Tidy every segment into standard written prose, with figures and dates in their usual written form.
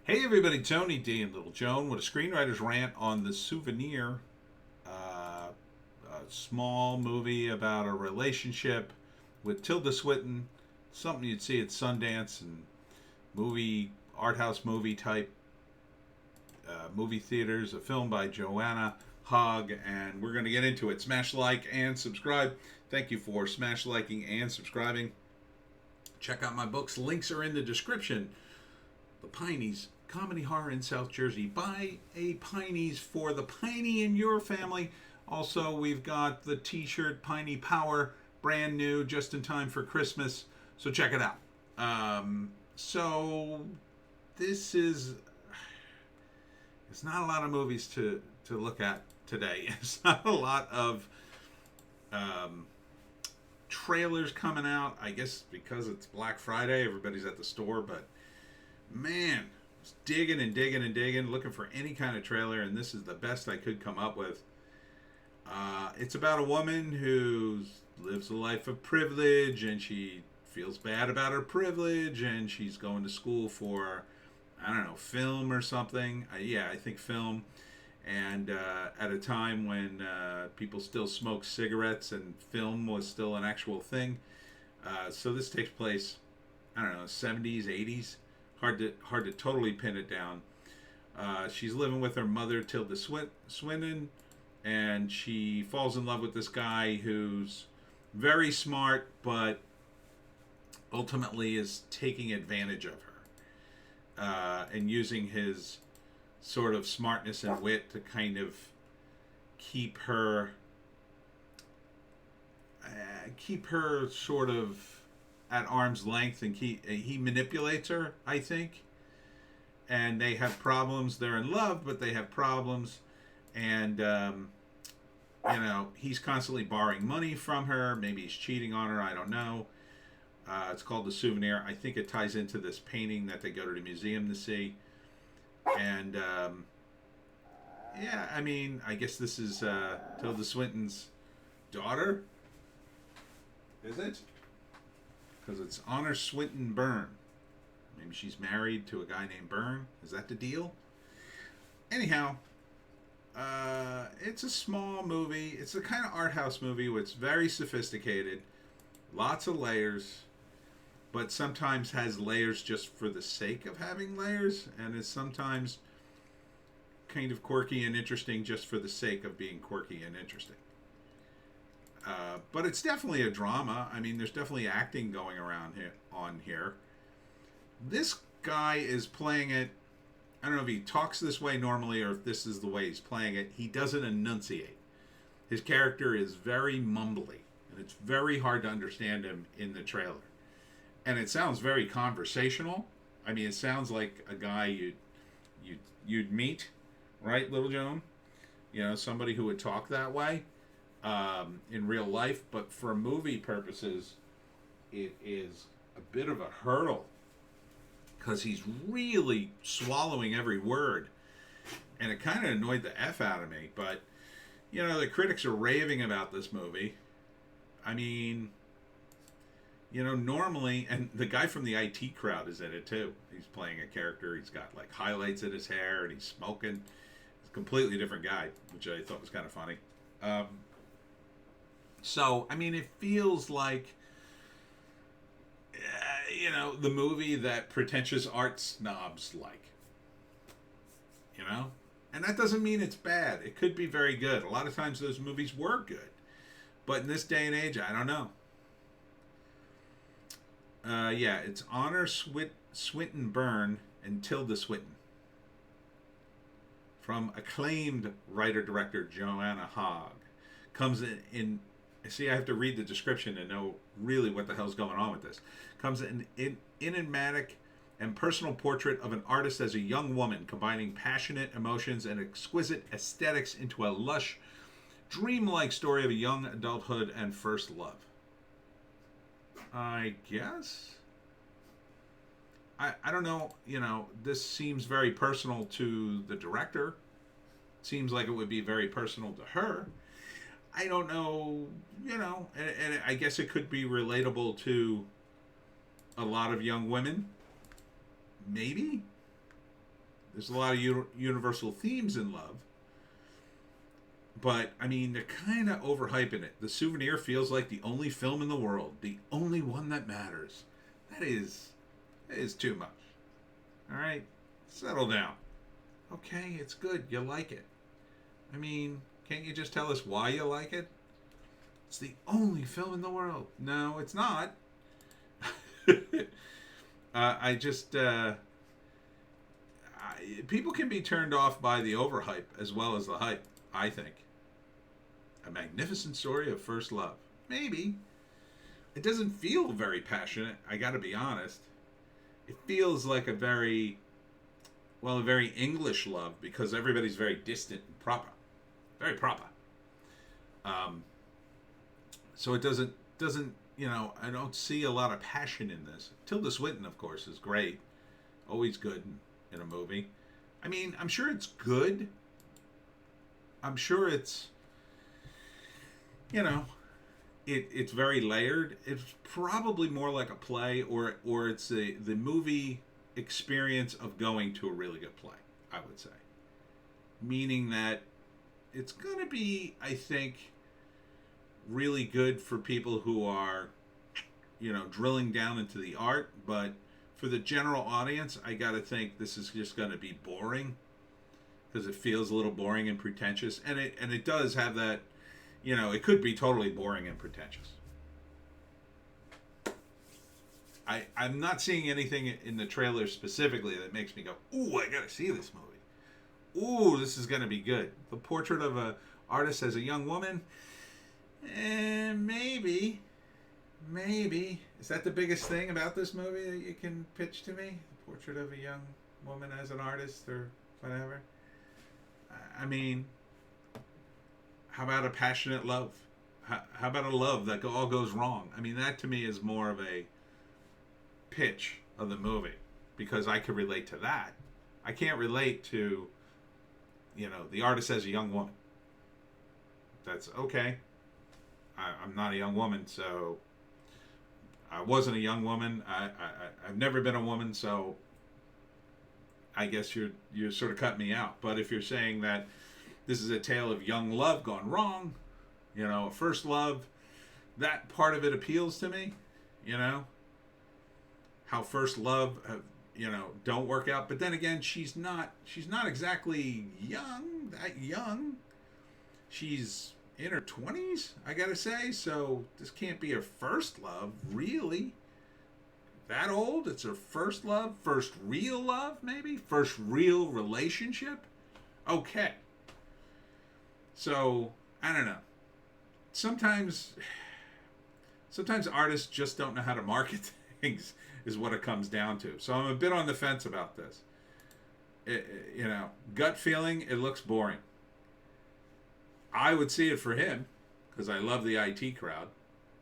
Hey everybody, Tony D and Little Joan with a screenwriter's rant on the Souvenir, a small movie about a relationship with Tilda Swinton, something you'd see at Sundance and art house movie type movie theaters, a film by Joanna, Hogg, and we're going to get into it. Smash like and subscribe. Thank you for smash liking and subscribing. Check out my books. Links are in the description. The Pineys, comedy horror in South Jersey. Buy a Pineys for the Piney in your family. Also, we've got the t-shirt Piney Power, brand new, just in time for Christmas. So check it out. So this is, it's not a lot of movies to look at today. It's not a lot of trailers coming out. I guess because it's Black Friday, everybody's at the store, but man, I was digging and digging and digging, looking for any kind of trailer, and this is the best I could come up with. It's about a woman who lives a life of privilege, and she feels bad about her privilege, and she's going to school for, I don't know, film or something. I think film. And at a time when people still smoked cigarettes and film was still an actual thing. So this takes place, I don't know, 70s, 80s. Hard to totally pin it down. She's living with her mother, Tilda Swinton, and she falls in love with this guy who's very smart, but ultimately is taking advantage of her and using his sort of smartness and wit to kind of keep her sort of at arm's length, and he manipulates her, I think. And they have problems. They're in love, but they have problems. And he's constantly borrowing money from her. Maybe he's cheating on her. I don't know. It's called The Souvenir. I think it ties into this painting that they go to the museum to see. And I guess this is Tilda Swinton's daughter. Is it? Because it's Honor Swinton Byrne. Maybe she's married to a guy named Byrne. Is that the deal? Anyhow, it's a small movie. It's a kind of art house movie where it's very sophisticated, lots of layers, but sometimes has layers just for the sake of having layers, and is sometimes kind of quirky and interesting just for the sake of being quirky and interesting. But it's definitely a drama. I mean, there's definitely acting going around here. This guy is playing it. I don't know if he talks this way normally or if this is the way he's playing it. He doesn't enunciate. His character is very mumbly, and it's very hard to understand him in the trailer. And it sounds very conversational. I mean, it sounds like a guy you'd meet, right, Little Joan? Somebody who would talk that way. In real life, but for movie purposes, it is a bit of a hurdle because he's really swallowing every word, and it kind of annoyed the F out of me. But the critics are raving about this movie. I mean, normally, and the guy from the IT crowd is in it too. He's playing a character. He's got like highlights in his hair, and he's smoking. He's a completely different guy, which I thought was kind of funny. So, I mean, it feels like, the movie that pretentious art snobs like. And that doesn't mean it's bad. It could be very good. A lot of times those movies were good. But in this day and age, I don't know. It's Honor Swinton Byrne and Tilda Swinton. From acclaimed writer-director Joanna Hogg. Comes in. See, I have to read the description to know really what the hell's going on with this. Comes in enigmatic and personal portrait of an artist as a young woman, combining passionate emotions and exquisite aesthetics into a lush, dreamlike story of a young adulthood and first love. I guess. I don't know. This seems very personal to the director. Seems like it would be very personal to her. I don't know, and I guess it could be relatable to a lot of young women. Maybe. There's a lot of universal themes in love. But, I mean, they're kind of overhyping it. The Souvenir feels like the only film in the world. The only one that matters. That is too much. All right? Settle down. Okay, it's good. You like it. I mean, can't you just tell us why you like it? It's the only film in the world. No, it's not. People can be turned off by the overhype as well as the hype, I think. A magnificent story of first love. Maybe. It doesn't feel very passionate, I gotta be honest. It feels like a very English love because everybody's very distant and proper. Very proper. So it doesn't, I don't see a lot of passion in this. Tilda Swinton, of course, is great. Always good in a movie. I mean, I'm sure it's good. I'm sure it's, it's very layered. It's probably more like a play, or it's the movie experience of going to a really good play, I would say. Meaning that it's going to be, I think, really good for people who are, drilling down into the art, but for the general audience, I got to think this is just going to be boring because it feels a little boring and pretentious, and it does have that, it could be totally boring and pretentious. I'm not seeing anything in the trailer specifically that makes me go, ooh, I got to see this movie. Ooh, this is going to be good. The portrait of an artist as a young woman, maybe. Is that the biggest thing about this movie that you can pitch to me? The portrait of a young woman as an artist or whatever? I mean, how about a passionate love? How about a love that all goes wrong? I mean, that to me is more of a pitch of the movie because I could relate to that. I can't relate to, the artist as a young woman. That's okay. I'm not a young woman, so I wasn't a young woman. I've never been a woman, so I guess you're sort of cutting me out. But if you're saying that this is a tale of young love gone wrong, first love, that part of it appeals to me, how first love, don't work out. But then again, she's not exactly that young. She's in her 20s, I gotta say, so this can't be her first love, really. That old? It's her first love? First real love, maybe? First real relationship? Okay. So, I don't know. Sometimes artists just don't know how to market things, is what it comes down to. So I'm a bit on the fence about this. Gut feeling, it looks boring. I would see it for him because I love the IT crowd,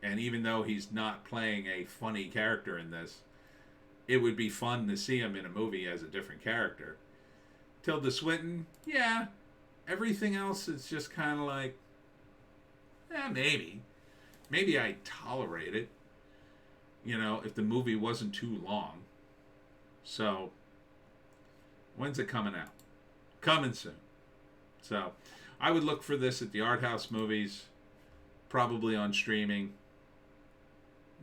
and even though he's not playing a funny character in this, it would be fun to see him in a movie as a different character. Tilda Swinton, yeah. Everything else is just kind of like, maybe I tolerate it, if the movie wasn't too long. So when's it coming out? Coming soon. So I would look for this at the art house movies, probably on streaming.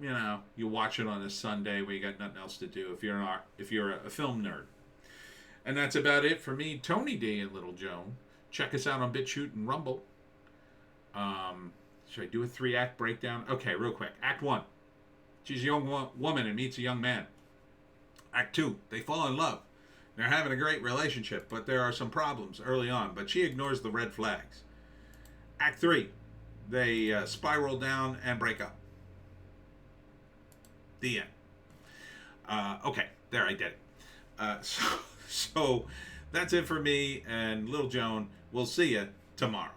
You watch it on a Sunday where you got nothing else to do if you're a film nerd. And that's about it for me, Tony D and Little Joan. Check us out on Bitchute and Rumble. Should I do a 3-act breakdown? Okay, real quick. Act 1. She's a young woman and meets a young man. Act 2. They fall in love. They're having a great relationship, but there are some problems early on, but she ignores the red flags. Act 3. They spiral down and break up. The end. Okay, there, I did it. So that's it for me and Little Joan. We'll see you tomorrow.